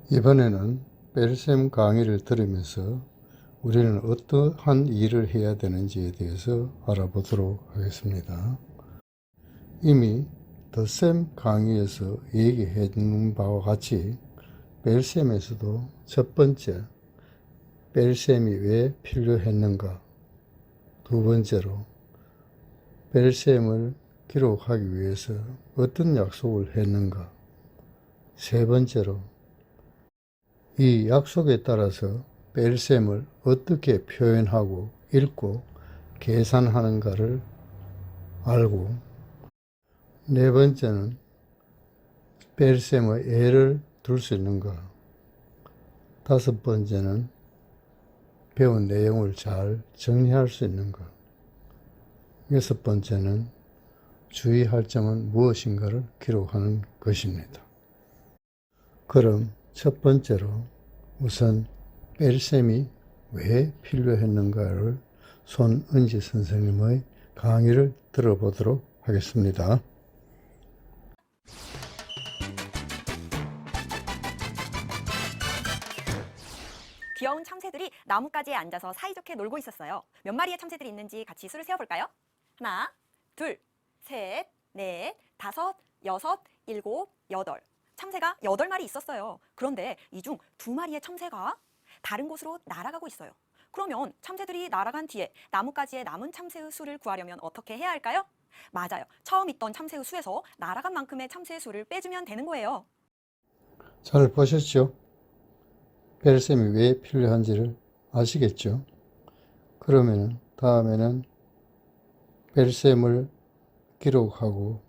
이번에는 뺄셈 강의를 들으면서 우리는 어떠한 일을 해야 되는지에 대해서 알아보도록 하겠습니다. 이미 덧셈 강의에서 얘기해 둔 바와 같이 뺄셈에서도 첫 번째, 뺄셈이 왜 필요했는가, 두 번째로 뺄셈을 기록하기 위해서 어떤 약속을 했는가, 세 번째로 이 약속에 따라서 뺄셈을 어떻게 표현하고 읽고 계산하는가를 알고, 네 번째는 뺄셈의 예를 들 수 있는가, 다섯 번째는 배운 내용을 잘 정리할 수 있는가, 여섯 번째는 주의할 점은 무엇인가를 기록하는 것입니다. 그럼 첫 번째로 우선 뺄셈이 왜 필요했는가를 손은지 선생님의 강의를 들어보도록 하겠습니다. 귀여운 참새들이 나뭇가지에 앉아서 사이좋게 놀고 있었어요. 몇 마리의 참새들이 있는지 같이 수를 세어볼까요? 하나, 둘, 셋, 넷, 다섯, 여섯, 일곱, 여덟. 참새가 8마리 있었어요. 그런데 이 중 2마리의 참새가 다른 곳으로 날아가고 있어요. 그러면 참새들이 날아간 뒤에 나뭇가지에 남은 참새의 수를 구하려면 어떻게 해야 할까요? 맞아요. 처음 있던 참새의 수에서 날아간 만큼의 참새의 수를 빼주면 되는 거예요. 잘 보셨죠? 뺄셈이 왜 필요한지를 아시겠죠? 그러면 다음에는 뺄셈을 기록하고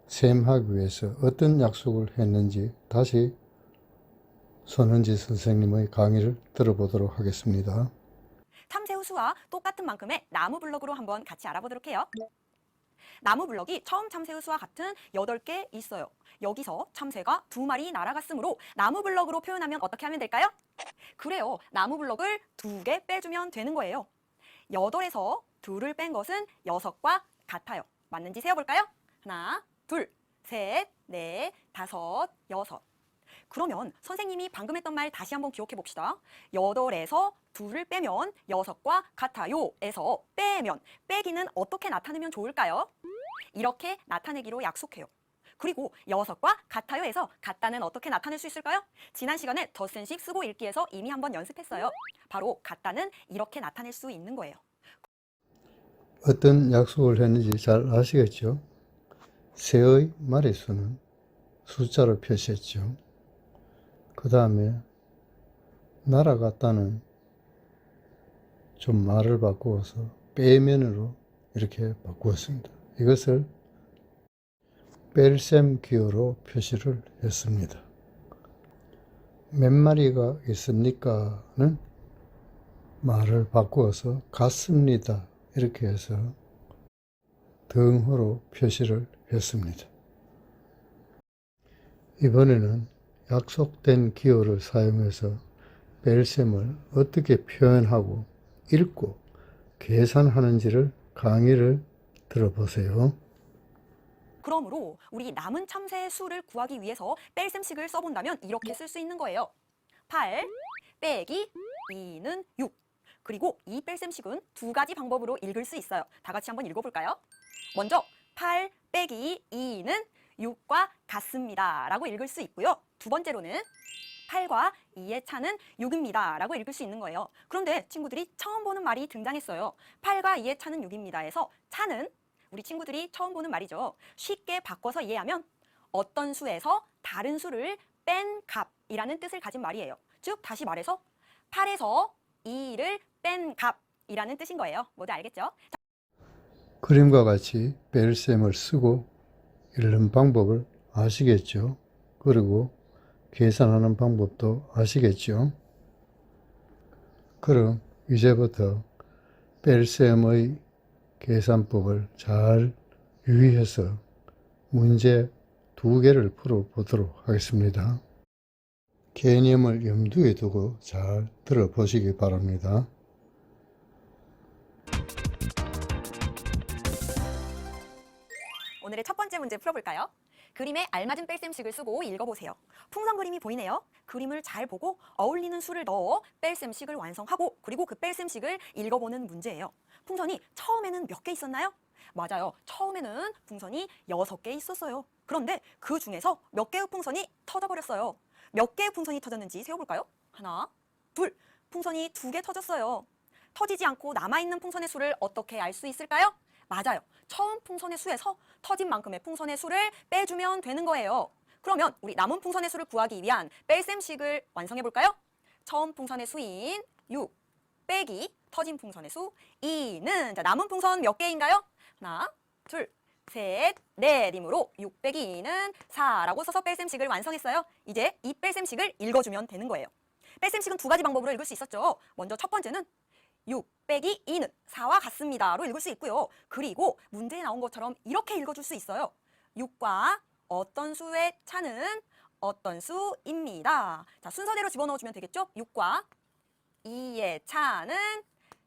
셈하기 위해서 어떤 약속을 했는지 다시 손은지 선생님의 강의를 들어보도록 하겠습니다. 참새의 수와 똑같은 만큼의 나무 블럭으로 한번 같이 알아보도록 해요. 나무 블럭이 처음 참새의 수와 같은 8개 있어요. 여기서 참새가 2마리 날아갔으므로 나무 블럭으로 표현하면 어떻게 하면 될까요? 그래요. 나무 블럭을 2개 빼주면 되는 거예요. 8에서 2를 뺀 것은 6과 같아요. 맞는지 세어볼까요? 하나, 둘, 셋, 넷, 다섯, 여섯. 그러면 선생님이 방금 했던 말 다시 한번 기억해 봅시다. 8에서 2를 빼면 6과 같아요 에서 빼면, 빼기는 어떻게 나타내면 좋을까요? 이렇게 나타내기로 약속해요. 그리고 6과 같아요 에서 같다는 어떻게 나타낼 수 있을까요? 지난 시간에 덧셈식 쓰고 읽기에서 이미 한번 연습했어요. 바로 같다는 이렇게 나타낼 수 있는 거예요. 어떤 약속을 했는지 잘 아시겠죠? 새의 마리수는 숫자로 표시했죠. 그 다음에 날아갔다는 좀 말을 바꾸어서 빼면으로 이렇게 바꾸었습니다. 이것을 뺄셈 기호로 표시를 했습니다. 몇 마리가 있습니까는 말을 바꾸어서 같습니다. 이렇게 해서 등호로 표시를 했습니다. 이번에는 약속된 기호를 사용해서 뺄셈을 어떻게 표현하고 읽고 계산하는지를 강의를 들어보세요. 그러므로 우리 남은 참새의 수를 구하기 위해서 뺄셈식을 써본다면 이렇게 쓸 수 있는 거예요. 8 빼기 2는 6. 그리고 이 뺄셈식은 2가지 방법으로 읽을 수 있어요. 다 같이 한번 읽어볼까요? 먼저 8 빼기 2는 6과 같습니다 라고 읽을 수 있고요. 두 번째로는 8과 2의 차는 6입니다 라고 읽을 수 있는 거예요. 그런데 친구들이 처음 보는 말이 등장했어요. 8과 2의 차는 6입니다 해서 차는 우리 친구들이 처음 보는 말이죠. 쉽게 바꿔서 이해하면 어떤 수에서 다른 수를 뺀 값이라는 뜻을 가진 말이에요. 즉 다시 말해서 8에서 2를 뺀 값이라는 뜻인 거예요. 모두 알겠죠? 그림과 같이 뺄셈을 쓰고 읽는 방법을 아시겠죠? 그리고 계산하는 방법도 아시겠죠? 그럼 이제부터 뺄셈의 계산법을 잘 유의해서 문제 2개를 풀어보도록 하겠습니다. 개념을 염두에 두고 잘 들어보시기 바랍니다. 오늘의 첫 번째 문제 풀어볼까요? 그림에 알맞은 뺄셈식을 쓰고 읽어보세요. 풍선 그림이 보이네요. 그림을 잘 보고 어울리는 수를 넣어 뺄셈식을 완성하고 그리고 그 뺄셈식을 읽어보는 문제예요. 풍선이 처음에는 몇 개 있었나요? 맞아요. 처음에는 풍선이 6개 있었어요. 그런데 그 중에서 몇 개의 풍선이 터져버렸어요. 몇 개의 풍선이 터졌는지 세어볼까요? 하나, 둘. 풍선이 2개 터졌어요. 터지지 않고 남아있는 풍선의 수를 어떻게 알 수 있을까요? 맞아요. 처음 풍선의 수에서 터진 만큼의 풍선의 수를 빼주면 되는 거예요. 그러면 우리 남은 풍선의 수를 구하기 위한 뺄셈식을 완성해 볼까요? 처음 풍선의 수인 6 빼기 터진 풍선의 수 2는 자, 남은 풍선 몇 개인가요? 하나, 둘, 셋, 넷이므로 6 빼기 2는 4라고 써서 뺄셈식을 완성했어요. 이제 이 뺄셈식을 읽어주면 되는 거예요. 뺄셈식은 2가지 방법으로 읽을 수 있었죠. 먼저 첫 번째는 6 빼기 2는 4와 같습니다로 읽을 수 있고요. 그리고 문제에 나온 것처럼 이렇게 읽어줄 수 있어요. 6과 어떤 수의 차는 어떤 수입니다. 자, 순서대로 집어넣어주면 되겠죠? 6과 2의 차는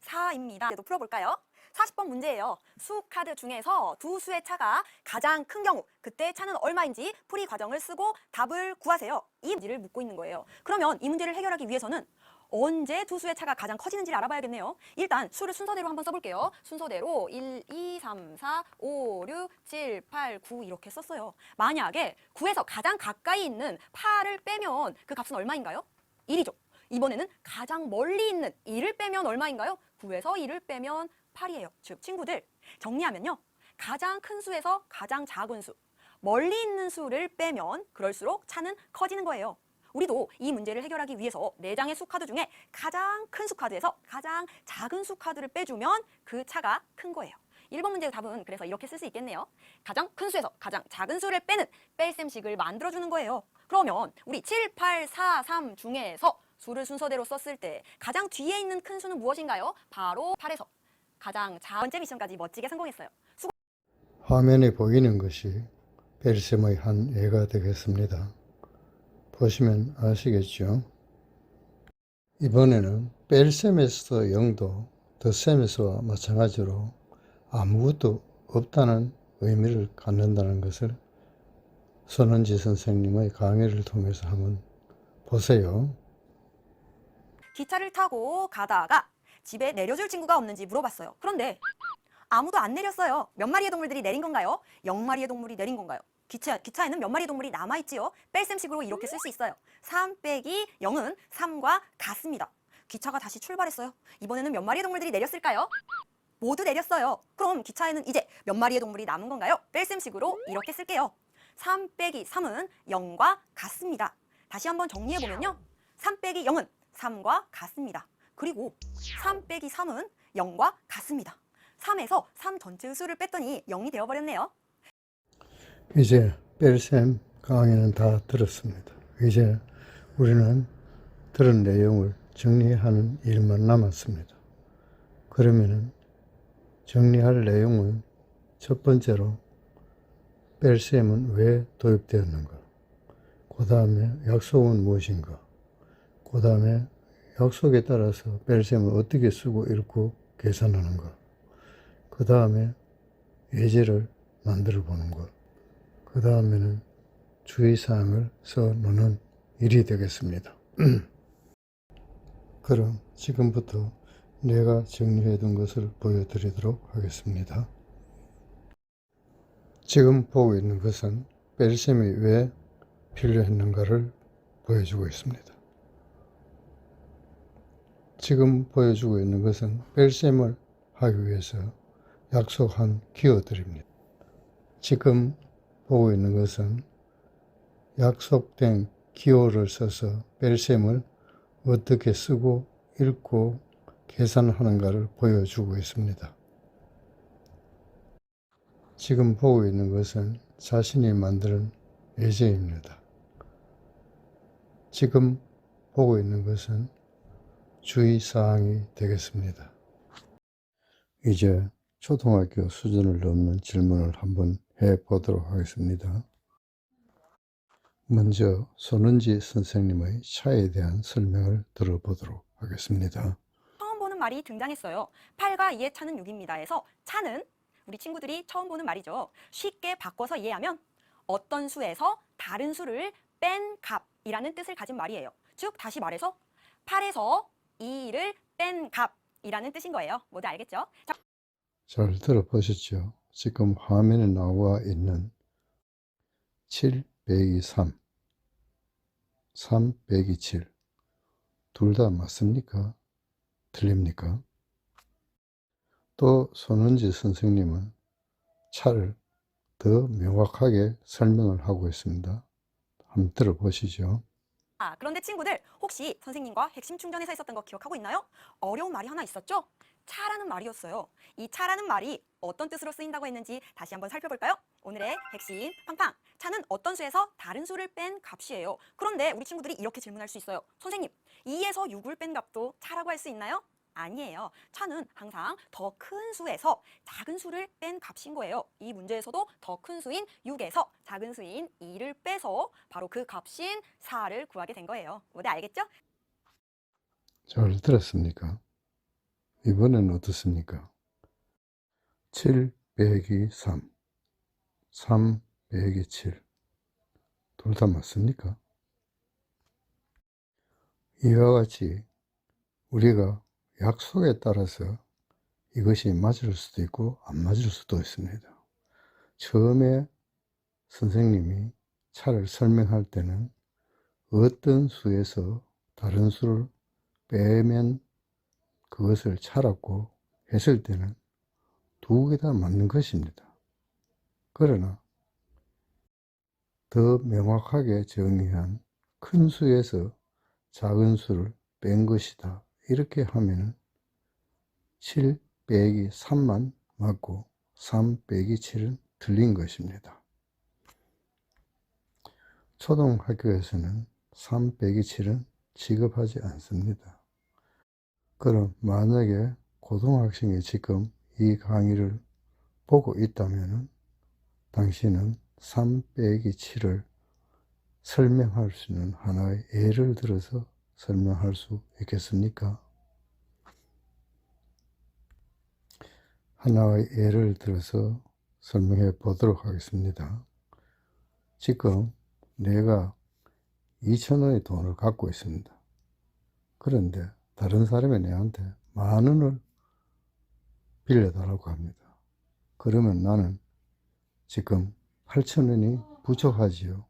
4입니다. 또 풀어볼까요? 40번 문제예요. 수 카드 중에서 두 수의 차가 가장 큰 경우 그때 차는 얼마인지 풀이 과정을 쓰고 답을 구하세요. 이 문제를 묻고 있는 거예요. 그러면 이 문제를 해결하기 위해서는 언제 두 수의 차가 가장 커지는지를 알아봐야겠네요. 일단 수를 순서대로 한번 써볼게요. 순서대로 1, 2, 3, 4, 5, 6, 7, 8, 9 이렇게 썼어요. 만약에 9에서 가장 가까이 있는 8을 빼면 그 값은 얼마인가요? 1이죠. 이번에는 가장 멀리 있는 2를 빼면 얼마인가요? 9에서 2를 빼면 8이에요. 즉 친구들 정리하면요. 가장 큰 수에서 가장 작은 수, 멀리 있는 수를 빼면 그럴수록 차는 커지는 거예요. 우리도 이 문제를 해결하기 위해서 4장의 수카드 중에 가장 큰 수카드에서 가장 작은 수카드를 빼주면 그 차가 큰 거예요. 1번 문제의 답은 그래서 이렇게 쓸 수 있겠네요. 가장 큰 수에서 가장 작은 수를 빼는 뺄셈식을 만들어주는 거예요. 그러면 우리 7, 8, 4, 3 중에서 수를 순서대로 썼을 때 가장 뒤에 있는 큰 수는 무엇인가요? 바로 8에서 가장 작은 번째 미션까지 멋지게 성공했어요. 화면에 보이는 것이 뺄셈의 한 예가 되겠습니다. 보시면 아시겠죠? 이번에는 뺄셈에서 0도 덧셈에서와 마찬가지로 아무것도 없다는 의미를 갖는다는 것을 손은지 선생님의 강의를 통해서 한번 보세요. 기차를 타고 가다가 집에 내려줄 친구가 없는지 물어봤어요. 그런데 아무도 안 내렸어요. 몇 마리의 동물들이 내린 건가요? 0마리의 동물이 내린 건가요? 기차에는 몇 마리의 동물이 남아있지요? 뺄셈식으로 이렇게 쓸 수 있어요. 3 빼기 0은 3과 같습니다. 기차가 다시 출발했어요. 이번에는 몇 마리의 동물들이 내렸을까요? 모두 내렸어요. 그럼 기차에는 이제 몇 마리의 동물이 남은 건가요? 뺄셈식으로 이렇게 쓸게요. 3 빼기 3은 0과 같습니다. 다시 한번 정리해보면요. 3 빼기 0은 3과 같습니다. 그리고 3 빼기 3은 0과 같습니다. 3에서 3 전체의 수를 뺐더니 0이 되어버렸네요. 이제 뺄셈 강의는 다 들었습니다. 이제 우리는 들은 내용을 정리하는 일만 남았습니다. 그러면은 정리할 내용은 첫 번째로 뺄셈은 왜 도입되었는가, 그 다음에 약속은 무엇인가, 그 다음에 약속에 따라서 뺄셈을 어떻게 쓰고 읽고 계산하는가, 그 다음에 예제를 만들어 보는 것, 그 다음에는 주의사항을 써놓는 일이 되겠습니다. 그럼 지금부터 내가 정리해둔 것을 보여드리도록 하겠습니다. 지금 보고 있는 것은 뺄셈이 왜 필요했는가를 보여주고 있습니다. 지금 보여주고 있는 것은 뺄셈을 하기 위해서 약속한 기호들입니다. 지금 보고 있는 것은 약속된 기호를 써서 뺄셈을 어떻게 쓰고 읽고 계산하는가를 보여주고 있습니다. 지금 보고 있는 것은 자신이 만든 예제입니다. 지금 보고 있는 것은 주의사항이 되겠습니다. 이제 초등학교 수준을 넘는 질문을 한번 해보도록 하겠습니다. 먼저 손은지 선생님의 차에 대한 설명을 들어보도록 하겠습니다. 처음 보는 말이 등장했어요. 8과 2의 차는 6입니다. 해서 차는 우리 친구들이 처음 보는 말이죠. 쉽게 바꿔서 이해하면 어떤 수에서 다른 수를 뺀 값이라는 뜻을 가진 말이에요. 즉 다시 말해서 8에서 2를 뺀 값이라는 뜻인 거예요. 모두 알겠죠? 자, 잘 들어보셨죠? 지금 화면에 나와 있는 7 빼기 3, 3 빼기 7. 둘 다 맞습니까? 틀립니까? 또 손은지 선생님은 차를 더 명확하게 설명을 하고 있습니다. 한번 들어보시죠. 그런데 친구들 혹시 선생님과 핵심 충전에서 있었던 거 기억하고 있나요? 어려운 말이 하나 있었죠? 차라는 말이었어요. 이 차라는 말이 어떤 뜻으로 쓰인다고 했는지 다시 한번 살펴볼까요? 오늘의 핵심 팡팡! 차는 어떤 수에서 다른 수를 뺀 값이에요. 그런데 우리 친구들이 이렇게 질문할 수 있어요. 선생님, 2에서 6을 뺀 값도 차라고 할 수 있나요? 아니에요. 차는 항상 더 큰 수에서 작은 수를 뺀 값인 거예요. 이 문제에서도 더 큰 수인 6에서 작은 수인 2를 빼서 바로 그 값인 4를 구하게 된 거예요. 모두 알겠죠? 잘 들었습니까? 이번엔 어떻습니까? 7 빼기 3, 3 빼기 7. 둘 다 맞습니까? 이와 같이 우리가 약속에 따라서 이것이 맞을 수도 있고 안 맞을 수도 있습니다. 처음에 선생님이 차를 설명할 때는 어떤 수에서 다른 수를 빼면 그것을 차라고 했을 때는 두 개 다 맞는 것입니다. 그러나 더 명확하게 정의한 큰 수에서 작은 수를 뺀 것이다. 이렇게 하면 7 빼기 3만 맞고 3 빼기 7은 틀린 것입니다. 초등학교에서는 3 빼기 7은 취급하지 않습니다. 그럼 만약에 고등학생이 지금 이 강의를 보고 있다면 당신은 3 빼기 7을 설명할 수 있는 하나의 예를 들어서 설명할 수 있겠습니까? 하나의 예를 들어서 설명해 보도록 하겠습니다. 지금 내가 2,000원의 돈을 갖고 있습니다. 그런데 다른 사람이 내한테 10,000원을 빌려달라고 합니다. 그러면 나는 지금 8,000원이 부족하지요.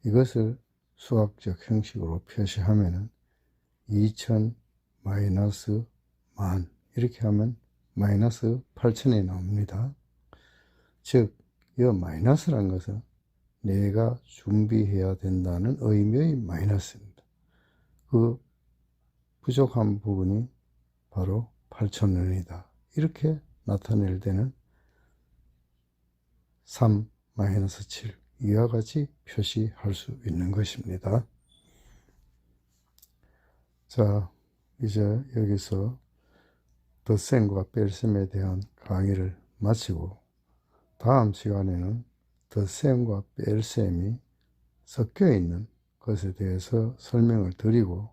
이것을 수학적 형식으로 표시하면 2,000 마이너스 10,000 이렇게 하면 마이너스 8,000이 나옵니다. 즉, 이 마이너스란 것은 내가 준비해야 된다는 의미의 마이너스입니다. 그 부족한 부분이 바로 8,000원이다. 이렇게 나타낼 때는 3 마이너스 7 이와 같이 표시할 수 있는 것입니다. 자, 이제 여기서 덧셈과 뺄셈에 대한 강의를 마치고 다음 시간에는 덧셈과 뺄셈이 섞여 있는 것에 대해서 설명을 드리고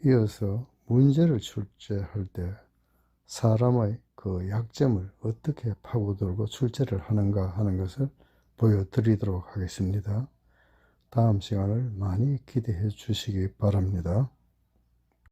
이어서 문제를 출제할 때 사람의 그 약점을 어떻게 파고들고 출제를 하는가 하는 것을 보여드리도록 하겠습니다. 다음 시간을 많이 기대해 주시기 바랍니다.